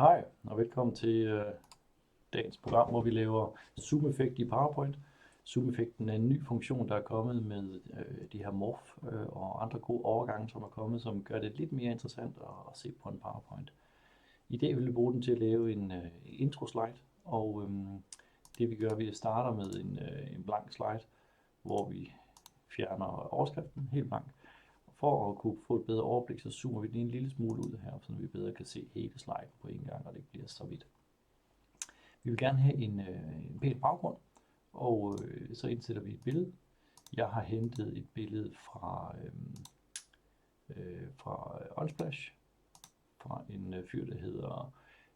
Hej og velkommen til dagens program, hvor vi laver zoom-effekt i PowerPoint. Zoom-effekten er en ny funktion, der er kommet med de her morph og andre gode overgange, som er kommet, som gør det lidt mere interessant at se på en PowerPoint. I dag vil vi bruge den til at lave en intro-slide, og det vi gør, vi starter med en blank slide, hvor vi fjerner overskriften helt blank. For at kunne få et bedre overblik, så zoomer vi den en lille smule ud her, så vi bedre kan se hele sliden på en gang, og det ikke bliver så vidt. Vi vil gerne have en pæn baggrund, og så indsætter vi et billede. Jeg har hentet et billede fra Unsplash, fra en fyr, der hedder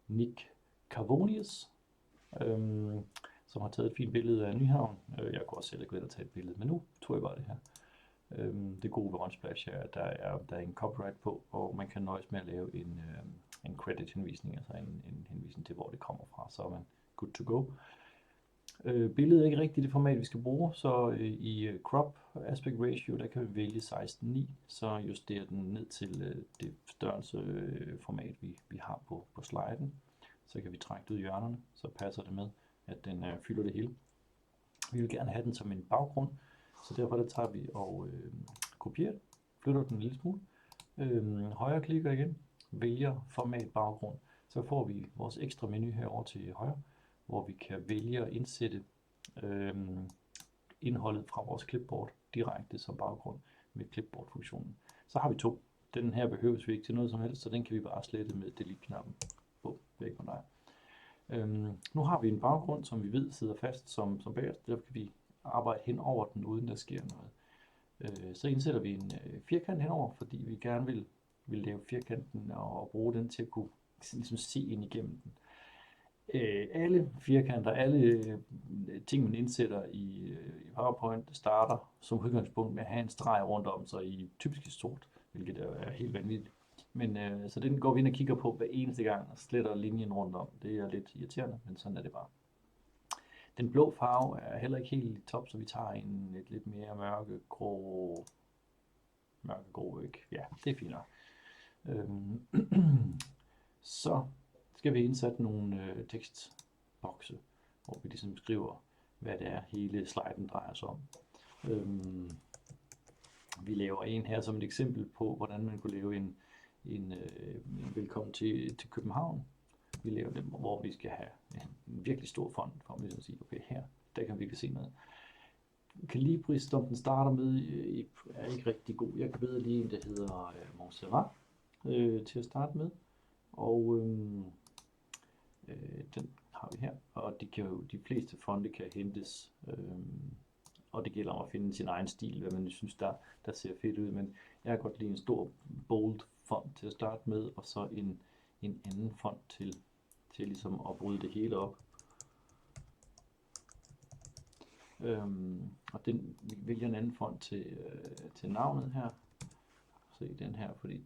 Nick Cavonius, som har taget et fint billede af Nyhavn. Jeg kunne også selv gå ind og tage et billede, men nu tog jeg bare det her. Det gode ved Unsplash er, at der er en copyright på, og man kan nøjes med at lave en credit-henvisning, altså en henvisning til, hvor det kommer fra, så er man good to go. Billedet er ikke rigtigt det format, vi skal bruge, så i crop aspect ratio, der kan vi vælge 16:9, så justerer den ned til det størrelse format, vi har på sliden. Så kan vi trække det ud i hjørnerne, så passer det med, at den fylder det hele. Vi vil gerne have den som en baggrund, så derfor der tager vi og kopierer den, flytter den en lille smule, højre klikker igen, vælger format baggrund, så får vi vores ekstra menu herovre til højre, hvor vi kan vælge at indsætte indholdet fra vores clipboard direkte som baggrund med clipboard-funktionen. Så har vi to. Den her behøves vi ikke til noget som helst, så den kan vi bare slette med delete-knappen. Væk med dig. Nu har vi en baggrund, som vi ved sidder fast som bagerst, derfor kan vi arbejde hen over den, uden der sker noget. Så indsætter vi en firkant henover, fordi vi gerne vil lave firkanten og bruge den til at kunne ligesom se ind igennem den. Alle firkanter, alle ting man indsætter i PowerPoint starter som udgangspunkt med at have en streg rundt om sig i typisk sort, hvilket er helt vanvittigt. Men så den går vi ind og kigger på hver eneste gang og sletter linjen rundt om. Det er lidt irriterende, men sådan er det bare. Den blå farve er heller ikke helt i top, så vi tager en lidt mere mørkegrå, ikke? Ja, det er fint nok. Så skal vi indsætte nogle tekstbokse, hvor vi ligesom skriver, hvad det er, hele sliden drejer sig om. Vi laver en her som et eksempel på, hvordan man kunne lave en velkommen til København. Vi laver dem, hvor vi skal have en virkelig stor font, for at ligesom sige, okay, her, der kan vi se noget. Calibri, som den starter med, er ikke rigtig god. Jeg kan bedre lige en, der hedder Montserrat til at starte med. Og den har vi her, og de fleste fonte kan hentes, og det gælder om at finde sin egen stil, hvad man synes, der ser fedt ud. Men jeg har godt lide en stor, bold font til at starte med, og så en anden font til ligesom at bryde det hele op. Og vi vælger en anden font til navnet her. Se den her, fordi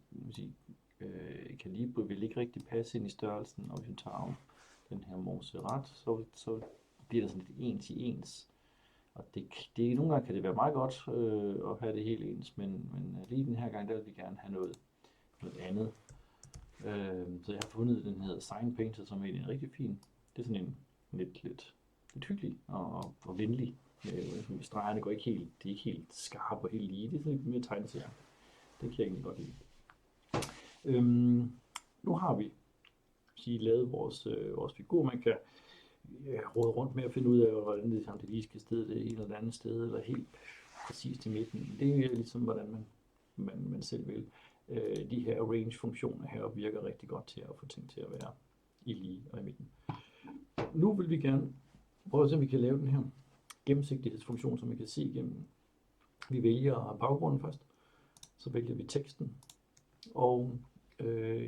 Calibri vil ikke rigtig passe ind i størrelsen, og hvis vi tager den her Montserrat, så bliver det sådan lidt ens i ens. Og nogle gange kan det være meget godt at have det helt ens, men lige den her gang, der vil vi gerne have noget andet. Så jeg har fundet den her Sign Painter, som er egentlig rigtig fin. Det er sådan en lidt hyggelig og venlig. Stregerne går ikke helt skarpe og helt lige. Det er sådan lidt mere tegneserie. Det kan jeg egentlig godt lide. Nu har vi lavet vores figur. Man kan råde rundt med at finde ud af, hvordan det lige skal sted det ene eller andet sted, eller helt præcist i midten. Det er ligesom, hvordan man selv vil. De her arrange-funktioner her virker rigtig godt til at få ting til at være i lige og i midten. Nu vil vi gerne prøve at se, om vi kan lave den her gennemsigtighedsfunktion, som vi kan se igennem. Vi vælger baggrunden først, så vælger vi teksten, og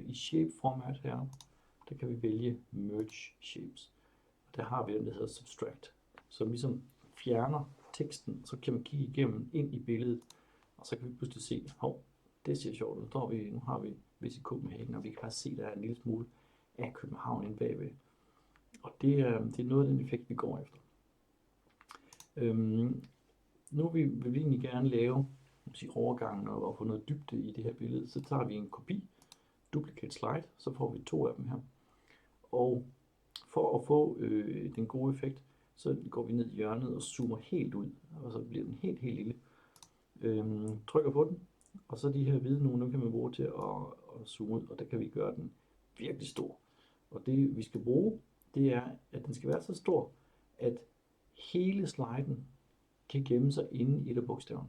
i shape format her, der kan vi vælge merge shapes. Og der har vi den, der hedder subtract, som ligesom fjerner teksten, så kan man kigge igennem ind i billedet, og så kan vi pludselig se, det ser sjovt ud. Nu har vi Visit Copenhagen, og vi kan bare se, at der er en lille smule af København inde bagved. Og det er noget af den effekt, vi går efter. Nu vil vi egentlig gerne lave overgangen og få noget dybde i det her billede. Så tager vi en kopi, duplicate slide, så får vi to af dem her. Og for at få den gode effekt, så går vi ned i hjørnet og zoomer helt ud, og så bliver den helt lille. Trykker på den, og så de her hvide nogle, dem kan man bruge til at zoome ud, og der kan vi gøre den virkelig stor. Og det vi skal bruge, det er, at den skal være så stor, at hele sliden kan gemme sig inde i et af bogstaverne.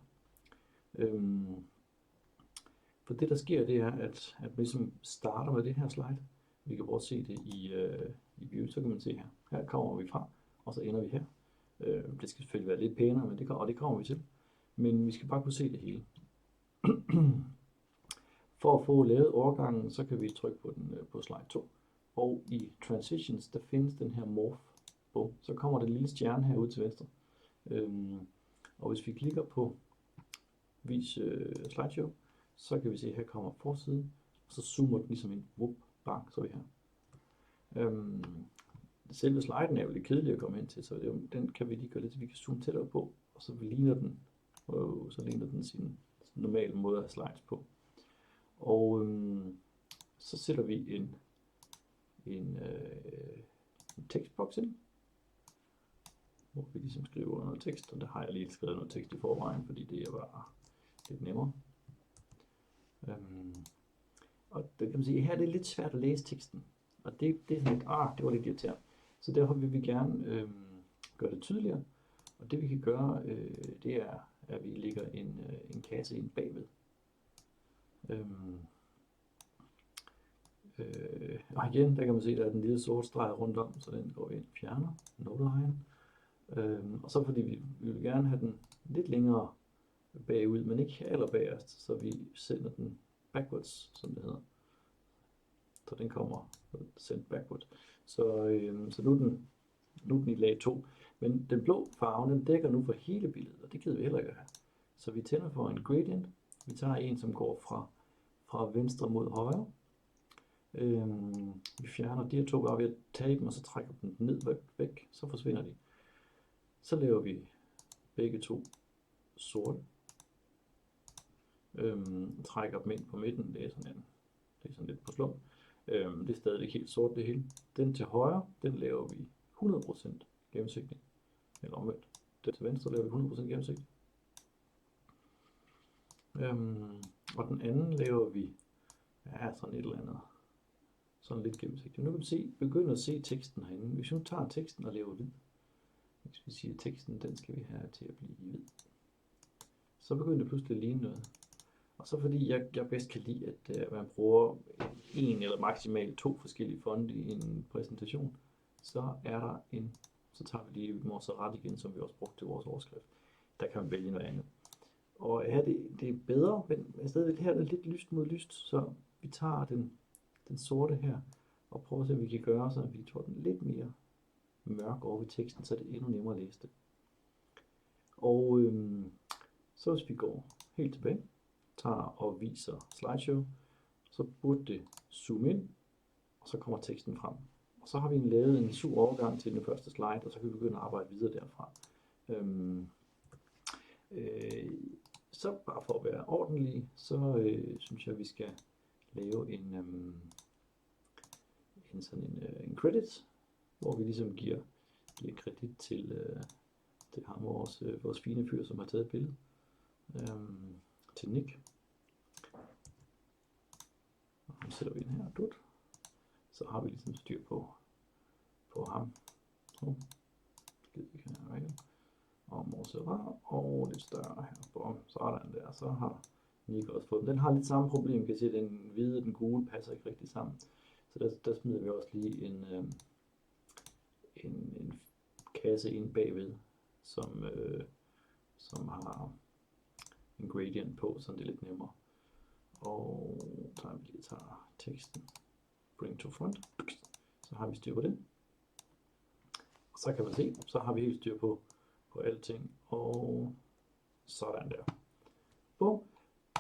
For det der sker, det er, at vi ligesom starter med det her slide. Vi kan prøve at se det i view, så kan man se her. Her kommer vi fra, og så ender vi her. Det skal selvfølgelig være lidt pænere, men det kommer vi til. Men vi skal bare kunne se det hele. For at få lavet overgangen, så kan vi trykke på den på slide 2. Og i Transitions, der findes den her Morph. Så kommer der en lille stjerne herude til venstre. Og hvis vi klikker på Vis slideshow, så kan vi se, at her kommer forsiden, og så zoomer den ligesom ind. Bang, så er vi her. Selve sliden er jo lidt kedelig at komme ind til, så den kan vi lige gøre lidt, så vi kan zoome tættere på, og så ligner den sin normale måde at have slides på. Og så sætter vi en tekstboks ind, hvor vi ligesom skriver noget tekst, og der har jeg lige skrevet noget tekst i forvejen, fordi det er bare lidt nemmere. Og det kan man sige, her er det lidt svært at læse teksten, og det er sådan lidt, det var lidt irriterende. Så derfor vil vi gerne gøre det tydeligere, og det vi kan gøre, det er, at vi lægger en kasse ind bagved. Og igen, der kan man se, at der er den lille sorte streg rundt om, så den går vi ind og fjerner, no line. Og så fordi vi vil gerne have den lidt længere bagud, men ikke allerbagerst, så vi sender den backwards, som det hedder. Så den kommer sendt backwards. Så nu er den i lag 2. Men den blå farve, den dækker nu for hele billedet, og det gider vi heller ikke have. Så vi tænder for en gradient. Vi tager en, som går fra venstre mod højre. Vi fjerner de her to bare ved at tage dem, og så trækker dem ned væk, så forsvinder de. Så laver vi begge to sorte. Trækker dem ind på midten, det er sådan lidt på slump. Det er stadig helt sort det hele. Den til højre, den laver vi 100% gennemsigtig. Eller omvendt. Den til venstre laver vi 100% gennemsigtig. Og den anden laver vi sådan et eller andet. Sådan lidt gennemsigtigt. Nu kan vi begynde at se teksten herinde. Hvis vi nu tager teksten og laver hvid. Hvis vi siger, at teksten den skal vi have til at blive hvid. Så begynder det pludselig at ligne noget. Og så fordi jeg bedst kan lide, at man bruger en eller maksimalt 2 forskellige fonte i en præsentation, så tager vi lige Montserrat igen, som vi også brugte til vores overskrift. Der kan man vælge noget andet. Og her det er bedre, men stadigvæk her er det lidt lyst mod lyst, så vi tager den sorte her og prøver at se, hvad vi kan gøre, så vi får den lidt mere mørk over i teksten, så det er endnu nemmere at læse det. Og så hvis vi går helt tilbage, tager og viser slideshow, så burde det zoome ind, og så kommer teksten frem. Og så har vi lavet en sur overgang til den første slide, og så kan vi begynde at arbejde videre derfra. Så bare for at være ordentlig, så synes jeg, vi skal lave en credit, hvor vi ligesom giver kredit til ham, vores fine fyr, som har taget et billede, til Nick. Og nu sætter vi den her, så har vi ligesom styr på ham. Og Montserrat, og lidt større her. Sådan der, så har Nick også fået den. har lidt samme problem, vi kan se, at den hvide og den gule passer ikke rigtig sammen. Så der smider vi også lige en kasse ind bagved, som har en gradient på, så det er lidt nemmere. Og vi tager teksten, bring to front, så har vi styr på det. Så kan man se, så har vi helt styr på alting, og sådan der. Bum.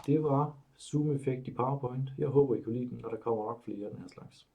Det var zoom-effekt i PowerPoint. Jeg håber, I kunne lide den, og der kommer nok flere af den her slags.